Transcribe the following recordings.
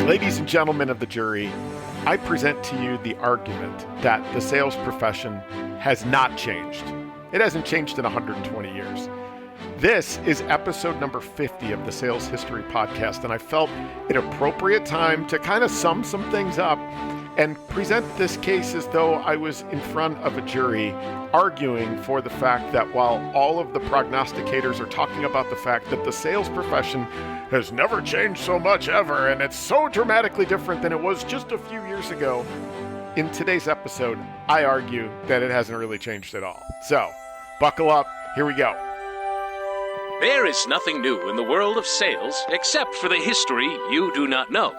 Ladies and gentlemen of the jury, I present to you the argument that the sales profession has not changed. It hasn't changed in 120 years. This is episode number 50 of the Sales History Podcast, and I felt an appropriate time to kind of sum some things up and present this case as though I was in front of a jury arguing for the fact that while all of the prognosticators are talking about the fact that the sales profession has never changed so much ever, and it's so dramatically different than it was just a few years ago, in today's episode, I argue that it hasn't really changed at all. So, buckle up, here we go. There is nothing new in the world of sales except for the history you do not know.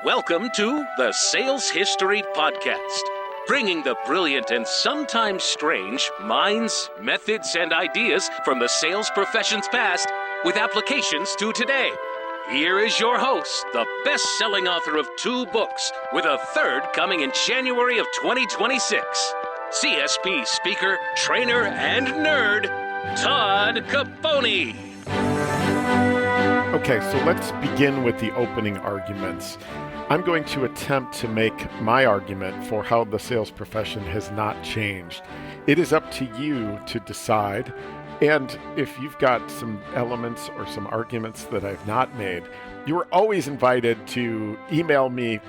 Welcome to the Sales History Podcast, bringing the brilliant and sometimes strange minds, methods, and ideas from the sales profession's past with applications to today. Here is your host, the best-selling author of 2 books, with a third coming in January of 2026. CSP speaker, trainer, and nerd, Todd Caponi. Okay, so let's begin with the opening arguments. I'm going to attempt to make my argument for how the sales profession has not changed. It is up to you to decide, and if you've got some elements or some arguments that I've not made, you are always invited to email me,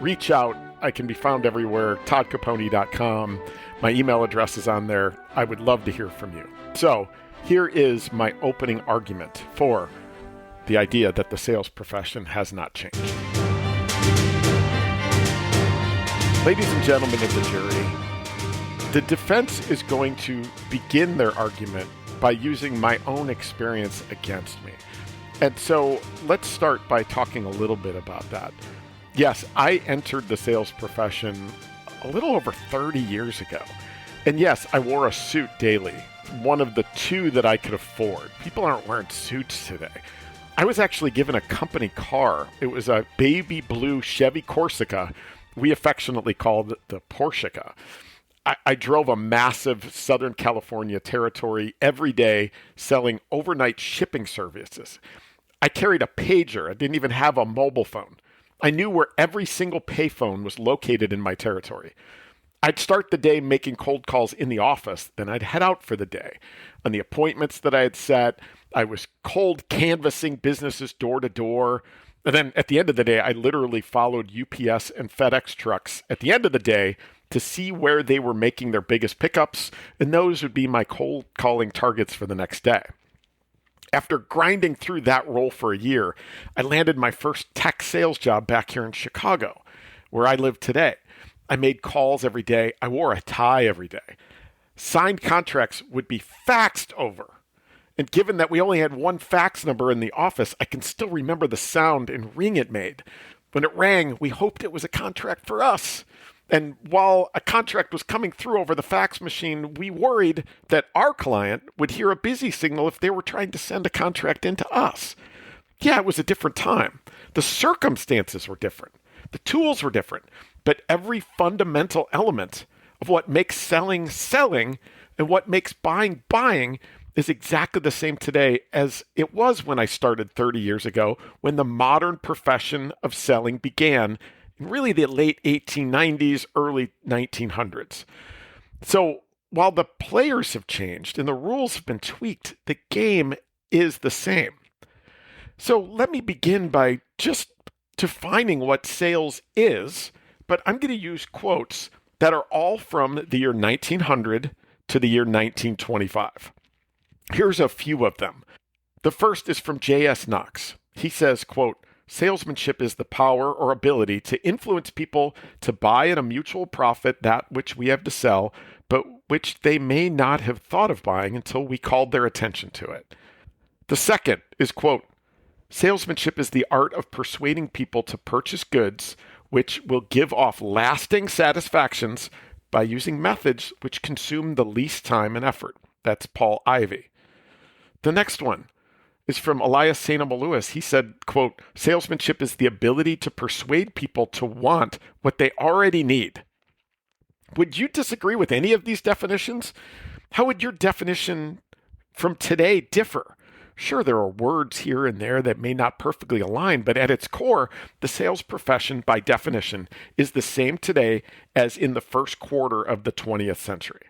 reach out. I can be found everywhere, toddcaponi.com. My email address is on there. I would love to hear from you. So here is my opening argument for the idea that the sales profession has not changed. Ladies and gentlemen of the jury, the defense is going to begin their argument by using my own experience against me. And so let's start by talking a little bit about that. Yes, I entered the sales profession a little over 30 years ago. And yes, I wore a suit daily, one of the 2 that I could afford. People aren't wearing suits today. I was actually given a company car. It was a baby blue Chevy Corsica. We affectionately called it the Porsche. I drove a massive Southern California territory every day selling overnight shipping services. I carried a pager. I didn't even have a mobile phone. I knew where every single payphone was located in my territory. I'd start the day making cold calls in the office, then I'd head out for the day. On the appointments that I had set, I was cold canvassing businesses door to door. And then at the end of the day, I literally followed UPS and FedEx trucks at the end of the day to see where they were making their biggest pickups, and those would be my cold calling targets for the next day. After grinding through that role for a year, I landed my first tech sales job back here in Chicago, where I live today. I made calls every day. I wore a tie every day. Signed contracts would be faxed over. And given that we only had one fax number in the office, I can still remember the sound and ring it made. When it rang, we hoped it was a contract for us. And while a contract was coming through over the fax machine, we worried that our client would hear a busy signal if they were trying to send a contract into us. Yeah, it was a different time. The circumstances were different. The tools were different. But every fundamental element of what makes selling selling and what makes buying buying is exactly the same today as it was when I started 30 years ago, when the modern profession of selling began in really the late 1890s, early 1900s. So while the players have changed and the rules have been tweaked, the game is the same. So let me begin by just defining what sales is, but I'm going to use quotes that are all from the year 1900 to the year 1925. Here's a few of them. The first is from J.S. Knox. He says, quote, "Salesmanship is the power or ability to influence people to buy at a mutual profit that which we have to sell, but which they may not have thought of buying until we called their attention to it." The second is, quote, "Salesmanship is the art of persuading people to purchase goods which will give off lasting satisfactions by using methods which consume the least time and effort." That's Paul Ivy. The next one is from Elias St. Amalus. He said, quote, "Salesmanship is the ability to persuade people to want what they already need." Would you disagree with any of these definitions? How would your definition from today differ? Sure, there are words here and there that may not perfectly align, but at its core, the sales profession, by definition, is the same today as in the first quarter of the 20th century.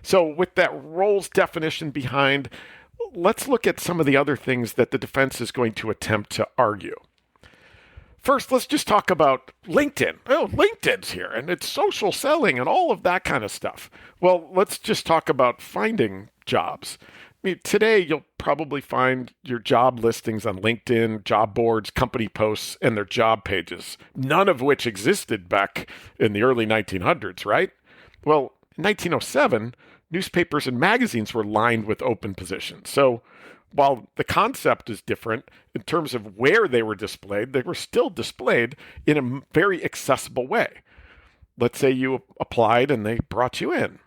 So with that roles definition behind, let's look at some of the other things that the defense is going to attempt to argue. First, let's just talk about LinkedIn. Oh, LinkedIn's here, and it's social selling and all of that kind of stuff. Well, let's just talk about finding jobs. I mean, today, you'll probably find your job listings on LinkedIn, job boards, company posts, and their job pages, none of which existed back in the early 1900s, right? Well, in 1907, newspapers and magazines were lined with open positions. So while the concept is different in terms of where they were still displayed in a very accessible way. Let's say you applied and they brought you in.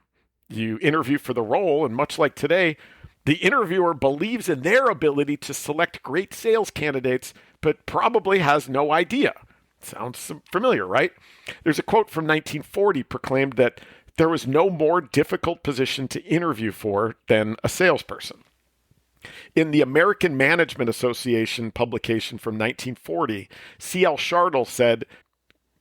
You interview for the role, and much like today, the interviewer believes in their ability to select great sales candidates, but probably has no idea. Sounds familiar, right? There's a quote from 1940 proclaimed that there was no more difficult position to interview for than a salesperson. In the American Management Association publication from 1940, C.L. Shartle said,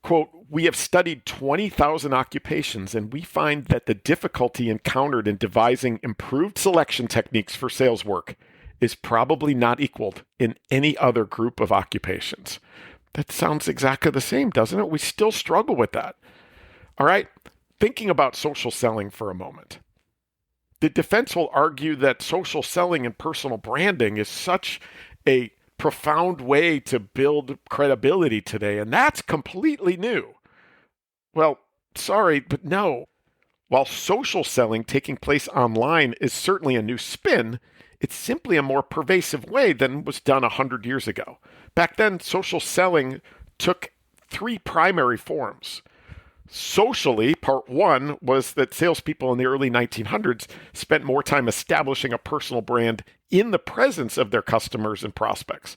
quote, "We have studied 20,000 occupations, and we find that the difficulty encountered in devising improved selection techniques for sales work is probably not equaled in any other group of occupations." That sounds exactly the same, doesn't it? We still struggle with that. All right, thinking about social selling for a moment. The defense will argue that social selling and personal branding is such a profound way to build credibility today, and that's completely new. Well, sorry, but no. While social selling taking place online is certainly a new spin, it's simply a more pervasive way than was done 100 years ago. Back then, social selling took three primary forms. Socially, part one was that salespeople in the early 1900s spent more time establishing a personal brand in the presence of their customers and prospects.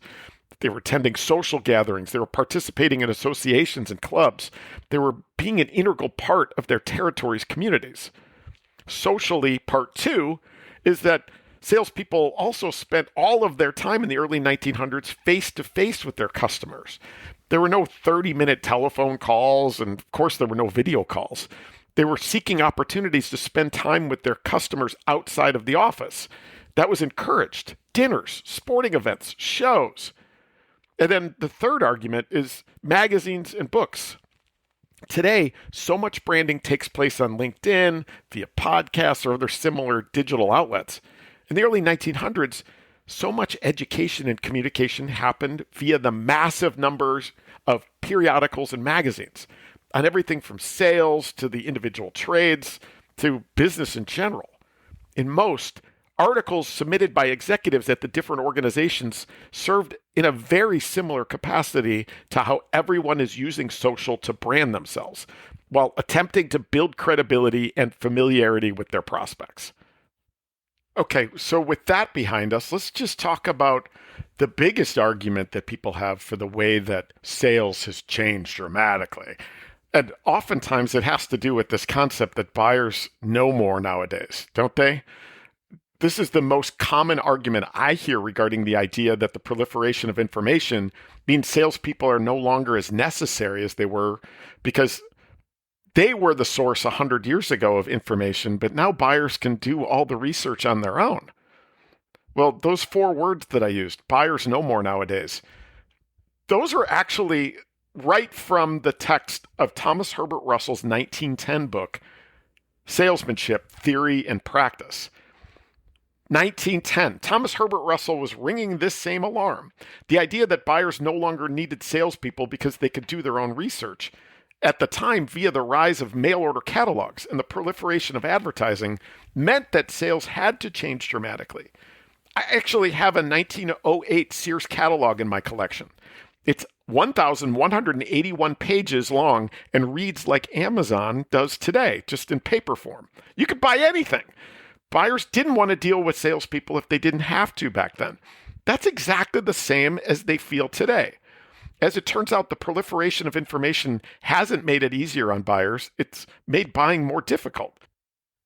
They were attending social gatherings. They were participating in associations and clubs. They were being an integral part of their territory's communities. Socially, part two is that salespeople also spent all of their time in the early 1900s face-to-face with their customers. There were no 30-minute telephone calls, and of course there were no video calls. They were seeking opportunities to spend time with their customers outside of the office. That was encouraged. Dinners, sporting events, shows. And then the third argument is magazines and books. Today, so much branding takes place on LinkedIn, via podcasts, or other similar digital outlets. In the early 1900s, so much education and communication happened via the massive numbers of periodicals and magazines on everything from sales to the individual trades to business in general. In most, articles submitted by executives at the different organizations served in a very similar capacity to how everyone is using social to brand themselves, while attempting to build credibility and familiarity with their prospects. Okay, so with that behind us, let's just talk about the biggest argument that people have for the way that sales has changed dramatically. And oftentimes it has to do with this concept that buyers know more nowadays, don't they? This is the most common argument I hear regarding the idea that the proliferation of information means salespeople are no longer as necessary as they were because they were the source 100 years ago of information, but now buyers can do all the research on their own. Well, those four words that I used, buyers know more nowadays, those are actually right from the text of Thomas Herbert Russell's 1910 book, Salesmanship, Theory and Practice. 1910, Thomas Herbert Russell was ringing this same alarm. The idea that buyers no longer needed salespeople because they could do their own research. At the time, via the rise of mail order catalogs and the proliferation of advertising, meant that sales had to change dramatically. I actually have a 1908 Sears catalog in my collection. It's 1,181 pages long and reads like Amazon does today, just in paper form. You could buy anything. Buyers didn't want to deal with salespeople if they didn't have to back then. That's exactly the same as they feel today. As it turns out, the proliferation of information hasn't made it easier on buyers. It's made buying more difficult.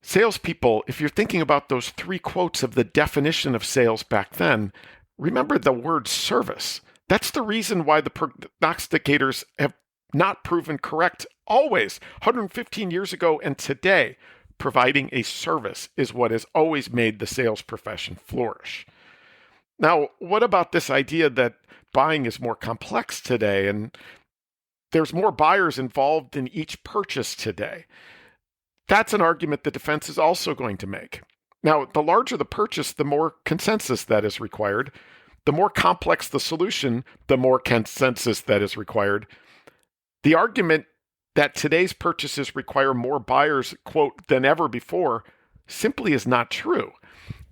Salespeople, if you're thinking about those three quotes of the definition of sales back then, remember the word service. That's the reason why the prognosticators have not proven correct always, 115 years ago and today. Providing a service is what has always made the sales profession flourish. Now, what about this idea that buying is more complex today and there's more buyers involved in each purchase today? That's an argument the defense is also going to make. Now, the larger the purchase, the more consensus that is required. The more complex the solution, the more consensus that is required. The argument that today's purchases require more buyers, quote, than ever before, simply is not true.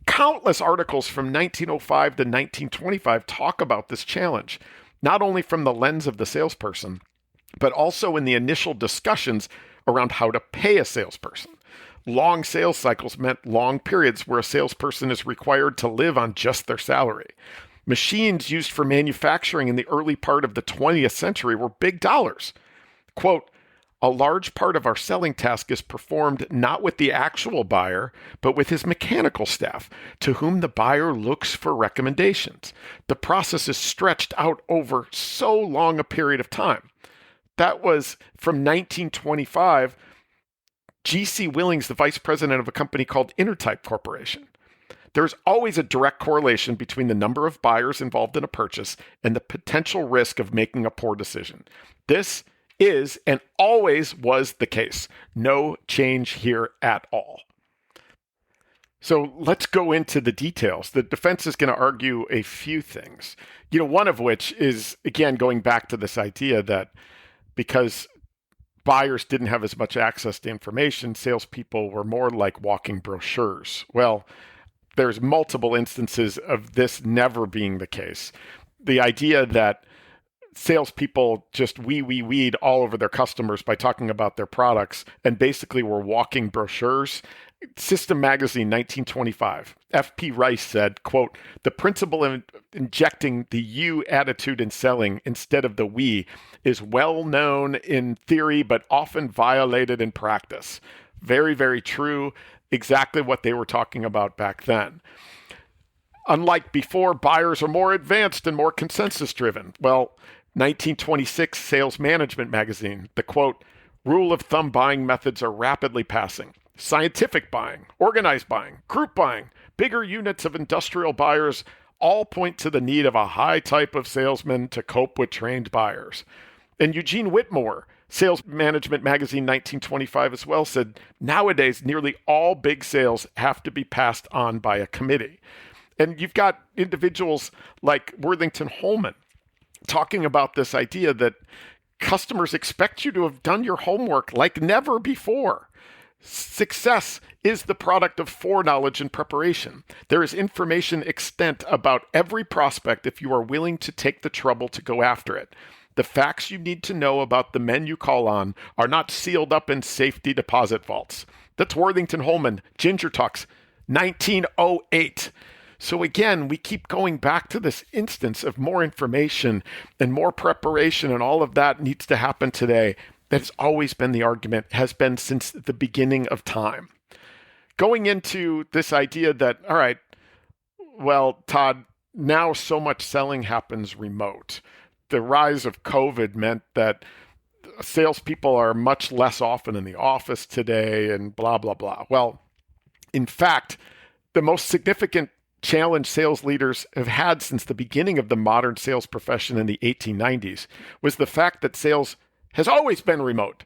Countless articles from 1905 to 1925 talk about this challenge, not only from the lens of the salesperson, but also in the initial discussions around how to pay a salesperson. Long sales cycles meant long periods where a salesperson is required to live on just their salary. Machines used for manufacturing in the early part of the 20th century were big dollars. Quote, a large part of our selling task is performed not with the actual buyer, but with his mechanical staff, to whom the buyer looks for recommendations. The process is stretched out over so long a period of time. That was from 1925, G.C. Willings, the vice president of a company called Intertype Corporation. There's always a direct correlation between the number of buyers involved in a purchase and the potential risk of making a poor decision. This is and always was the case. No change here at all. So let's go into the details. The defense is going to argue a few things, one of which is, again, going back to this idea that because buyers didn't have as much access to information, salespeople were more like walking brochures. Well, there's multiple instances of this never being the case. The idea that salespeople just weed all over their customers by talking about their products and basically were walking brochures. System Magazine, 1925. F.P. Rice said, quote, the principle of injecting the you attitude in selling instead of the we is well known in theory, but often violated in practice. Very, very true. Exactly what they were talking about back then. Unlike before, buyers are more advanced and more consensus driven. Well, 1926 Sales Management Magazine, the quote, rule of thumb buying methods are rapidly passing. Scientific buying, organized buying, group buying, bigger units of industrial buyers all point to the need of a high type of salesman to cope with trained buyers. And Eugene Whitmore, Sales Management Magazine 1925 as well, said, nowadays nearly all big sales have to be passed on by a committee. And you've got individuals like Worthington Holman talking about this idea that customers expect you to have done your homework like never before. Success is the product of foreknowledge and preparation. There is information extant about every prospect if you are willing to take the trouble to go after it. The facts you need to know about the men you call on are not sealed up in safety deposit vaults. That's Worthington Holman, Ginger Talks, 1908. So again, we keep going back to this instance of more information and more preparation, and all of that needs to happen today. That's always been the argument, has been since the beginning of time. Going into this idea that, all right, well, Todd, now so much selling happens remote. The rise of COVID meant that salespeople are much less often in the office today and blah, blah, blah. Well, in fact, the most significant challenge sales leaders have had since the beginning of the modern sales profession in the 1890s was the fact that sales has always been remote.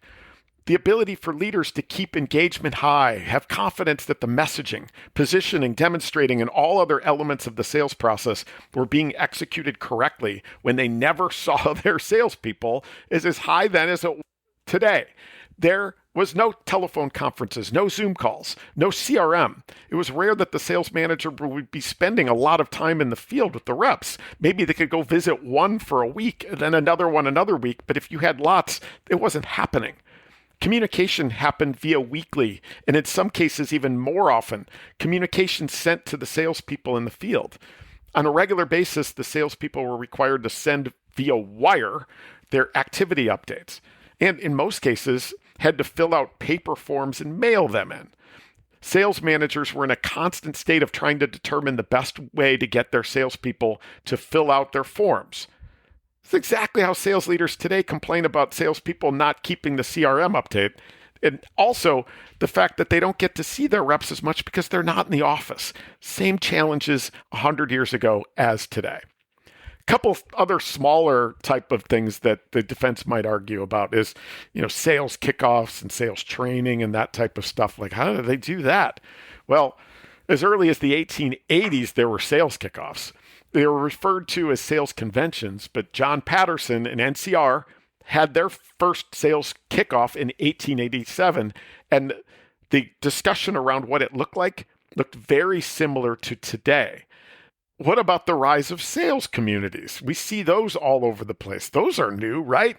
The ability for leaders to keep engagement high, have confidence that the messaging, positioning, demonstrating, and all other elements of the sales process were being executed correctly when they never saw their salespeople is as high then as it today. There was no telephone conferences, no Zoom calls, no CRM. It was rare that the sales manager would be spending a lot of time in the field with the reps. Maybe they could go visit one for a week and then another one another week. But if you had lots, it wasn't happening. Communication happened via weekly, and in some cases even more often, communication sent to the salespeople in the field. On a regular basis, the salespeople were required to send via wire their activity updates, and in most cases, had to fill out paper forms and mail them in. Sales managers were in a constant state of trying to determine the best way to get their salespeople to fill out their forms. It's exactly how sales leaders today complain about salespeople not keeping the CRM update. And also the fact that they don't get to see their reps as much because they're not in the office. Same challenges 100 years ago as today. A couple other smaller type of things that the defense might argue about is, sales kickoffs and sales training and that type of stuff. Like, how do they do that? Well, as early as the 1880s, there were sales kickoffs. They were referred to as sales conventions, but John Patterson and NCR had their first sales kickoff in 1887, and the discussion around what it looked like looked very similar to today. What about the rise of sales communities? We see those all over the place. Those are new, right?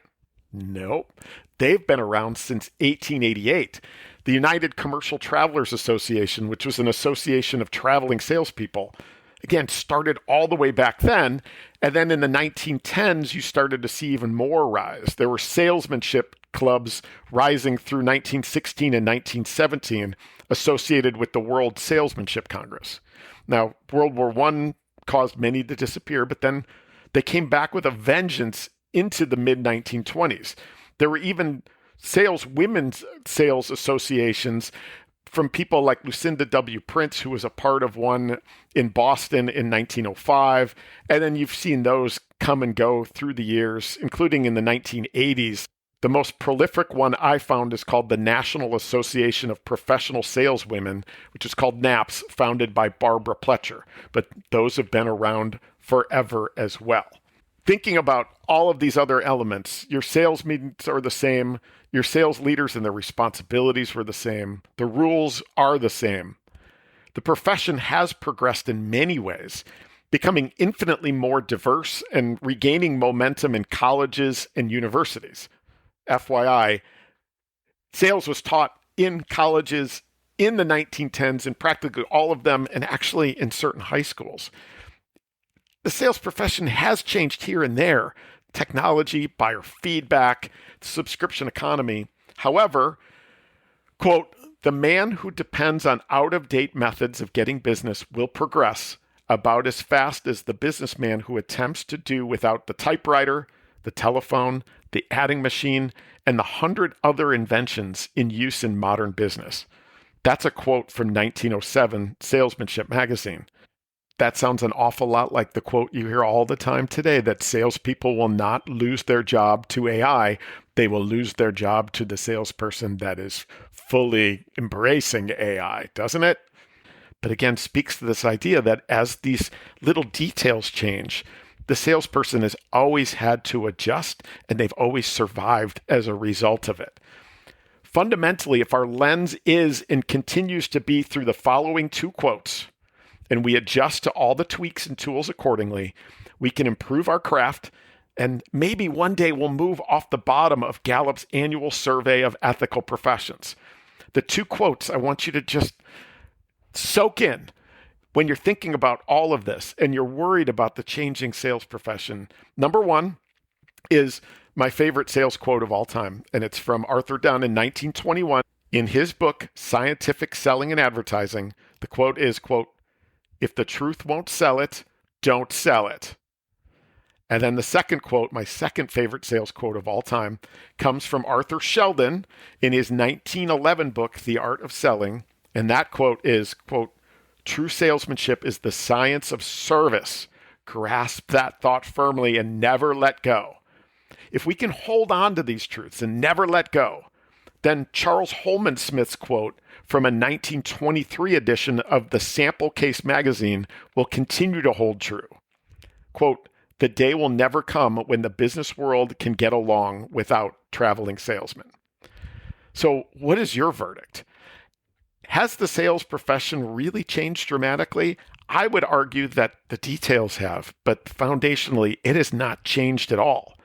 Nope. They've been around since 1888. The United Commercial Travelers Association, which was an association of traveling salespeople, again, started all the way back then. And then in the 1910s, you started to see even more rise. There were salesmanship clubs rising through 1916 and 1917 associated with the World Salesmanship Congress. Now, World War I caused many to disappear, but then they came back with a vengeance into the mid-1920s. There were even women's sales associations from people like Lucinda W. Prince, who was a part of one in Boston in 1905. And then you've seen those come and go through the years, including in the 1980s. The most prolific one I found is called the National Association of Professional Saleswomen, which is called NAPS, founded by Barbara Pletcher. But those have been around forever as well. Thinking about all of these other elements, your sales meetings are the same, your sales leaders and their responsibilities were the same, the rules are the same. The profession has progressed in many ways, becoming infinitely more diverse and regaining momentum in colleges and universities. FYI, sales was taught in colleges in the 1910s, in practically all of them, and actually in certain high schools. The sales profession has changed here and there. Technology, buyer feedback, subscription economy. However, quote, the man who depends on out-of-date methods of getting business will progress about as fast as the businessman who attempts to do without the typewriter, the telephone, the adding machine, and the 100 other inventions in use in modern business. That's a quote from 1907 Salesmanship magazine. That sounds an awful lot like the quote you hear all the time today, that salespeople will not lose their job to AI. They will lose their job to the salesperson that is fully embracing AI, doesn't it? But again, speaks to this idea that as these little details change, the salesperson has always had to adjust, and they've always survived as a result of it. Fundamentally, if our lens is and continues to be through the following two quotes, and we adjust to all the tweaks and tools accordingly, we can improve our craft, and maybe one day we'll move off the bottom of Gallup's annual survey of ethical professions. The two quotes I want you to just soak in when you're thinking about all of this and you're worried about the changing sales profession. Number one is my favorite sales quote of all time, and it's from Arthur Dunn in 1921. In his book, Scientific Selling and Advertising, the quote is, quote, "If the truth won't sell it, don't sell it." And then the second quote, my second favorite sales quote of all time, comes from Arthur Sheldon in his 1911 book, The Art of Selling. And that quote is, quote, "True salesmanship is the science of service. Grasp that thought firmly and never let go." If we can hold on to these truths and never let go, then Charles Holman Smith's quote from a 1923 edition of the Sample Case magazine will continue to hold true. Quote, "The day will never come when the business world can get along without traveling salesmen." So what is your verdict? Has the sales profession really changed dramatically? I would argue that the details have, but foundationally, it has not changed at all.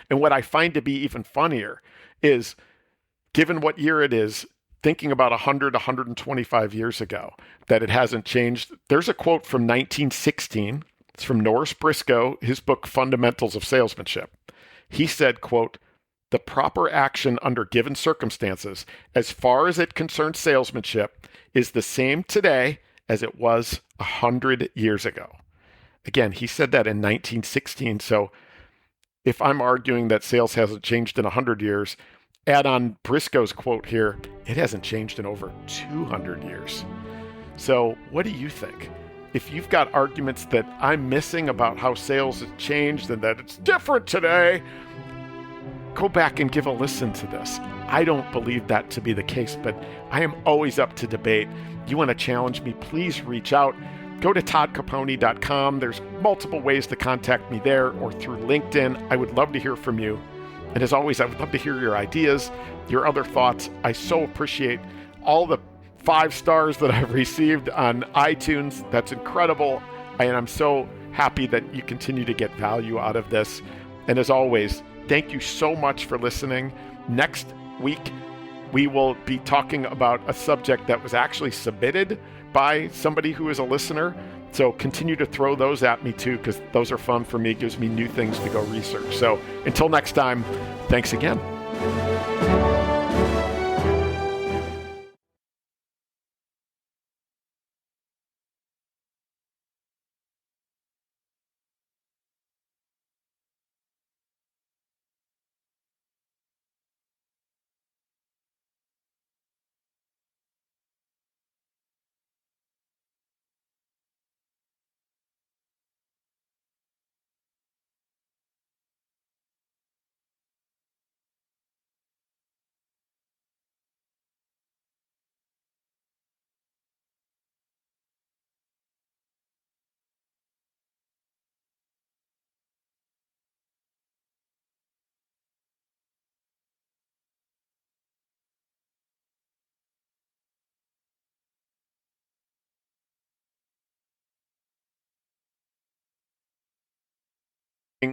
And what I find to be even funnier is, given what year it is, thinking about 100, 125 years ago, that it hasn't changed. There's a quote from 1916. It's from Norris Briscoe, his book, Fundamentals of Salesmanship. He said, quote, The proper action under given circumstances, as far as it concerns salesmanship, is the same today as it was 100 years ago. Again, he said that in 1916. So if I'm arguing that sales hasn't changed in 100 years, add on Briscoe's quote here, it hasn't changed in over 200 years. So what do you think? If you've got arguments that I'm missing about how sales has changed and that it's different today, go back and give a listen to this. I don't believe that to be the case, but I am always up to debate. You want to challenge me, please reach out. Go to toddcaponi.com. There's multiple ways to contact me there or through LinkedIn. I would love to hear from you. And as always, I would love to hear your ideas, your other thoughts. I so appreciate all the 5 stars that I've received on iTunes. That's incredible. And I'm so happy that you continue to get value out of this. And as always, thank you so much for listening. Next week, we will be talking about a subject that was actually submitted by somebody who is a listener. So continue to throw those at me too, because those are fun for me. It gives me new things to go research. So until next time, thanks again.